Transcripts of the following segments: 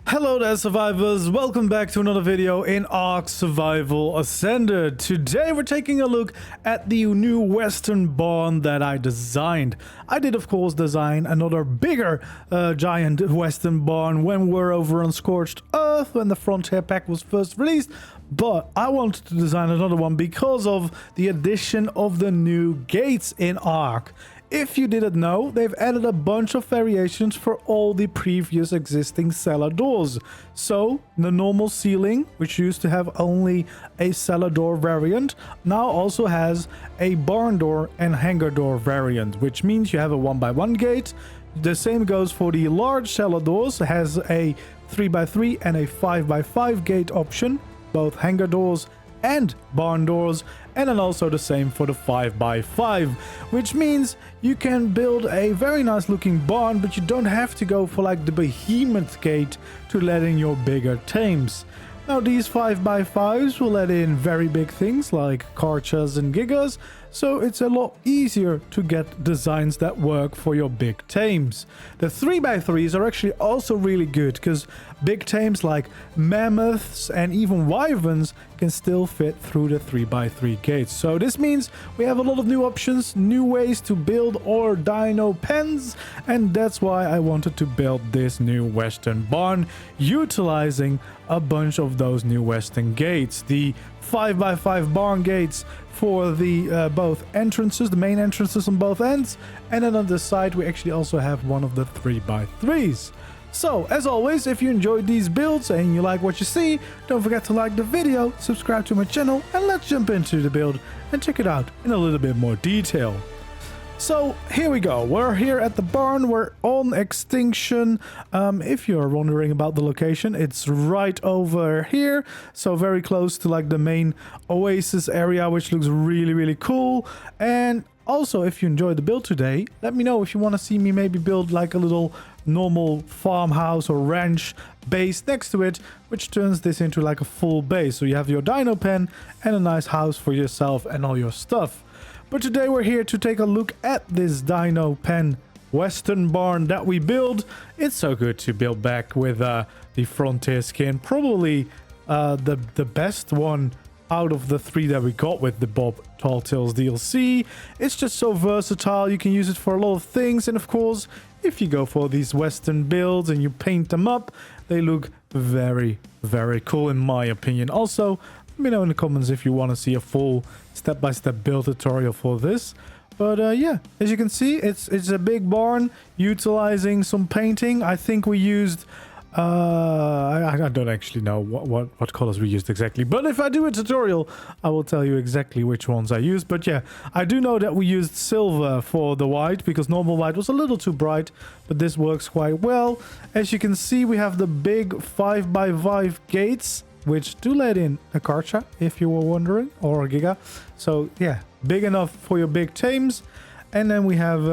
Hello there, survivors. Welcome back to another video in ARK Survival Ascended. Today we're taking a look at the new western barn that I designed. I did of course design another bigger giant western barn when we were over on Scorched Earth when the Frontier Pack was first released, but I wanted to design another one because of the addition of the new gates in ARK. If you didn't know, they've added a bunch of variations for all the previous existing cellar doors. So, the normal ceiling, which used to have only a cellar door variant, now also has a barn door and hangar door variant, which means you have a 1x1 gate. The same goes for the large cellar doors, it has a 3x3 and a 5x5 gate option, both hangar doors and barn doors, and then also the same for the 5x5, which means you can build a very nice looking barn, but you don't have to go for like the behemoth gate to let in your bigger tames. Now these 5x5s will let in very big things like Karchas and Gigas, so it's a lot easier to get designs that work for your big tames. The 3x3s are actually also really good because big tames like mammoths and even wyverns can still fit through the 3x3 gates. So this means we have a lot of new options, new ways to build our dino pens, and that's why I wanted to build this new western barn utilizing a bunch of those new western gates. The 5x5 barn gates for the both entrances, the main entrances on both ends, and then on the side we actually also have one of the 3x3s. So, as always, if you enjoyed these builds and you like what you see, don't forget to like the video, subscribe to my channel, and let's jump into the build and check it out in a little bit more detail. So here we go, we're here at the barn, we're on Extinction. If you're wondering about the location, it's right over here, so very close to like the main oasis area, which looks really cool. And also, if you enjoyed the build today, let me know if you want to see me maybe build like a little normal farmhouse or ranch base next to it, which turns this into like a full base, so you have your dino pen and a nice house for yourself and all your stuff. But today we're here to take a look at this dino pen western barn that we build. It's so good to build back with the Frontier skin. Probably the best one out of the three that we got with the Bob Talltails DLC. It's just so versatile, you can use it for a lot of things, and of course, if you go for these western builds and you paint them up, they look very cool in my opinion. Also, let me know in the comments if you want to see a full step-by-step build tutorial for this. But yeah, as you can see, it's a big barn utilizing some painting. I think we used I don't actually know what colors we used exactly, but if I do a tutorial I will tell you exactly which ones I used. But yeah, I do know that we used silver for the white because normal white was a little too bright, but this works quite well. As you can see, we have the big 5x5 gates, which do let in a Karcha, if you were wondering, or a Giga. So yeah, big enough for your big tames. And then we have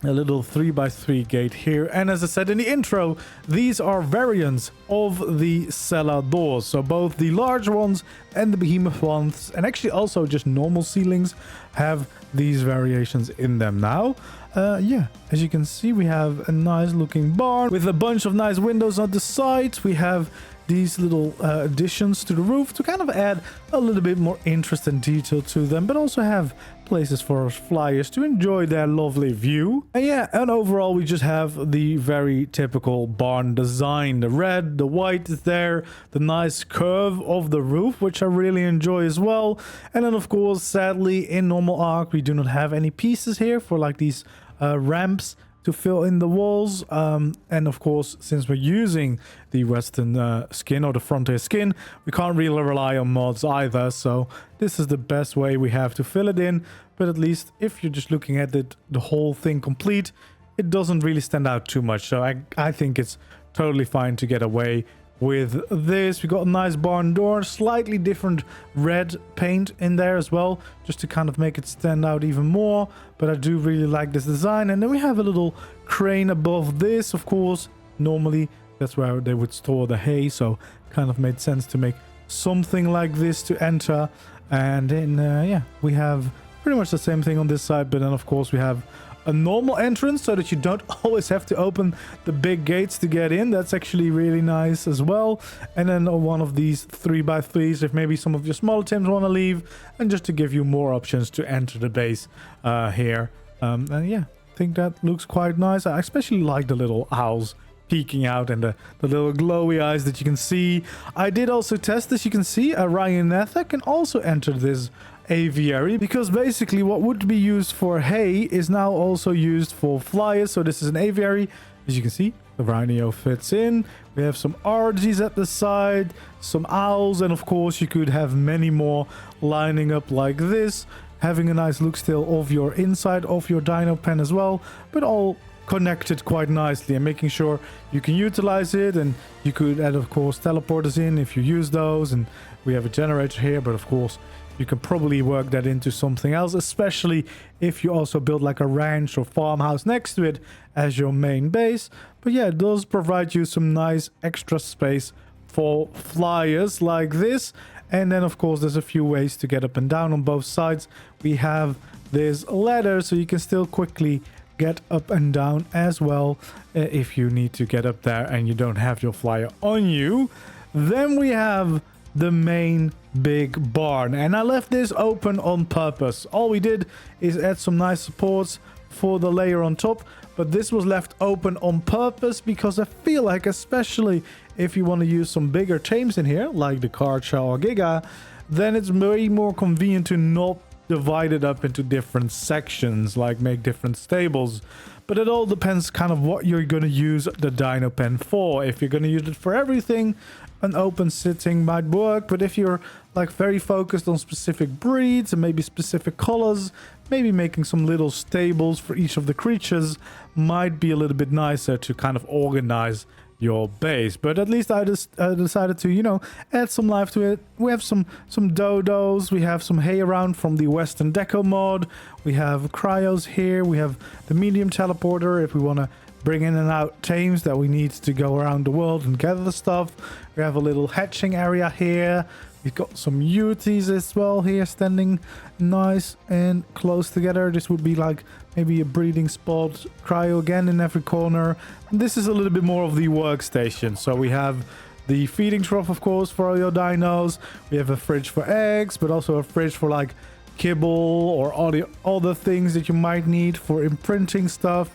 a little 3x3 gate here. And as I said in the intro, these are variants of the cellar doors. So both the large ones and the behemoth ones, and actually also just normal ceilings, have these variations in them now. Yeah, as you can see, we have a nice looking barn with a bunch of nice windows on the side. We have these little additions to the roof to kind of add a little bit more interest and detail to them, but also have places for flyers to enjoy their lovely view. And yeah, and overall we just have the very typical barn design. The red, the white is there, the nice curve of the roof, which I really enjoy as well. And then of course, sadly, in normal ARK we do not have any pieces here for like these ramps to fill in the walls, and of course, since we're using the western skin or the Frontier skin, we can't really rely on mods either, so this is the best way we have to fill it in. But at least if you're just looking at it, the whole thing complete, it doesn't really stand out too much, so I think it's totally fine to get away with this. We got a nice barn door, slightly different red paint in there as well, just to kind of make it stand out even more. But I do really like this design. And then we have a little crane above this. Of course, normally that's where they would store the hay, so kind of made sense to make something like this to enter. And then yeah, we have pretty much the same thing on this side, but then of course we have a normal entrance so that you don't always have to open the big gates to get in. That's actually really nice as well. And then one of these 3x3s if maybe some of your smaller teams want to leave, and just to give you more options to enter the base here. And yeah, I think that looks quite nice. I especially like the little owls peeking out and the little glowy eyes that you can see. I did also test this. You can see Ryan Nether can also enter this aviary, because basically what would be used for hay is now also used for flyers. So this is an aviary. As you can see, the rhino fits in. We have some RGs at the side, some owls, and of course you could have many more lining up like this, having a nice look still of your inside of your dino pen as well, but all connected quite nicely and making sure you can utilize it. And you could add, of course, teleporters in if you use those, and we have a generator here, but of course you can probably work that into something else, especially if you also build like a ranch or farmhouse next to it as your main base. But yeah, it does provide you some nice extra space for flyers like this. And then of course there's a few ways to get up and down on both sides. We have this ladder so you can still quickly get up and down as well if you need to get up there and you don't have your flyer on you. Then we have the main big barn, and I left this open on purpose. All we did is add some nice supports for the layer on top, but this was left open on purpose because I feel like, especially if you want to use some bigger tames in here like the Karcha or Giga, then it's way more convenient to not divide it up into different sections, like make different stables. But it all depends kind of what you're going to use the dino pen for. If you're going to use it for everything, an open sitting might work. But if you're like very focused on specific breeds and maybe specific colors, maybe making some little stables for each of the creatures might be a little bit nicer to kind of organize your base. But at least I just decided to, you know, add some life to it. We have some dodos, we have some hay around from the Western Deco mod, we have cryos here, we have the medium teleporter if we want to bring in and out tames that we need to go around the world and gather the stuff. We have a little hatching area here. We've got some UTs as well here, standing nice and close together. This would be like maybe a breeding spot. Cryo again in every corner. And this is a little bit more of the workstation. So we have the feeding trough, of course, for all your dinos. We have a fridge for eggs, but also a fridge for like kibble or all the other things that you might need for imprinting stuff.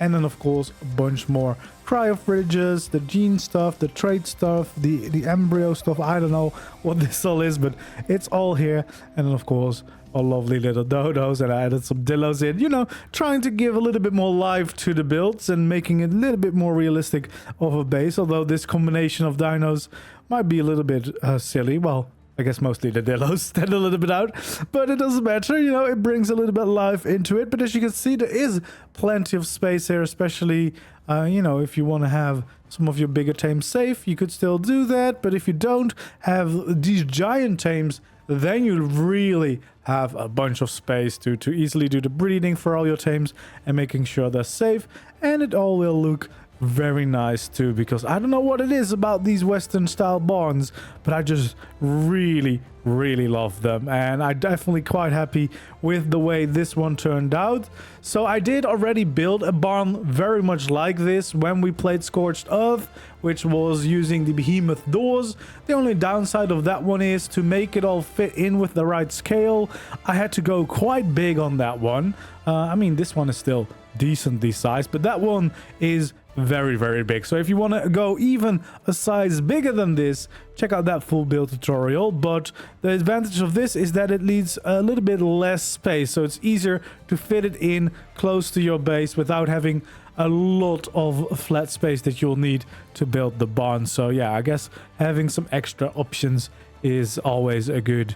And then, of course, a bunch more cryo fridges, the gene stuff, the trait stuff, the embryo stuff. I don't know what this all is, but it's all here. And then, of course, our lovely little dodos. And I added some dillos in, you know, trying to give a little bit more life to the builds and making it a little bit more realistic of a base. Although this combination of dinos might be a little bit silly. Well, I guess mostly the dillos stand a little bit out, but it doesn't matter, you know, it brings a little bit of life into it. But as you can see, there is plenty of space here, especially, you know, if you want to have some of your bigger tames safe, you could still do that. But if you don't have these giant tames, then you really have a bunch of space to easily do the breeding for all your tames and making sure they're safe. And it all will look very nice too, because I don't know what it is about these Western style barns, but I just really love them, and I'm definitely quite happy with the way this one turned out. So I did already build a barn very much like this when we played Scorched Earth, which was using the behemoth doors. The only downside of that one is to make it all fit in with the right scale, I had to go quite big on that one. I mean, this one is still decently sized, but that one is very big. So if you want to go even a size bigger than this, check out that full build tutorial. But the advantage of this is that it leaves a little bit less space, so it's easier to fit it in close to your base without having a lot of flat space that you'll need to build the barn. So yeah, I guess having some extra options is always a good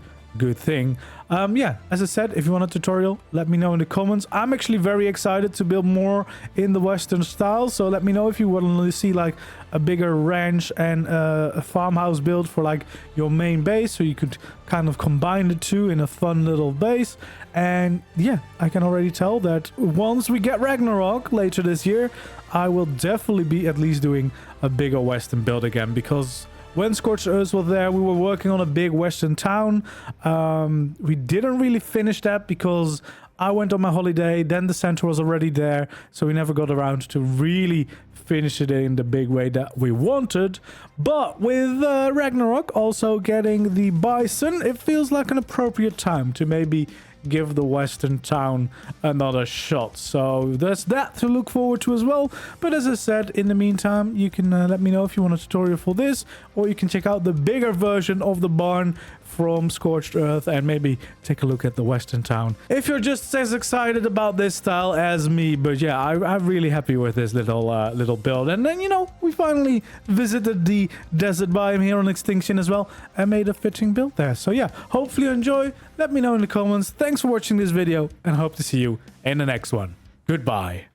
thing. Yeah, as I said, if you want a tutorial, let me know in the comments. I'm actually very excited to build more in the Western style, so let me know if you want to see like a bigger ranch and a farmhouse build for like your main base, so you could kind of combine the two in a fun little base. And yeah, I can already tell that once we get Ragnarok later this year, I will definitely be at least doing a bigger Western build again, because when Scorched Earth was there, we were working on a big Western town. We didn't really finish that because I went on my holiday, then the center was already there, so we never got around to really finish it in the big way that we wanted. But with Ragnarok also getting the bison, it feels like an appropriate time to maybe give the western town another shot. So there's that to look forward to as well. But as I said, in the meantime, you can let me know if you want a tutorial for this, or you can check out the bigger version of the barn from Scorched Earth and maybe take a look at the western town if you're just as excited about this style as me. But yeah, I'm really happy with this little build. And then, you know, we finally visited the desert biome here on Extinction as well and made a fitting build there. So yeah, hopefully you enjoy. Let me know in the comments. Thanks for watching this video and hope to see you in the next one. Goodbye.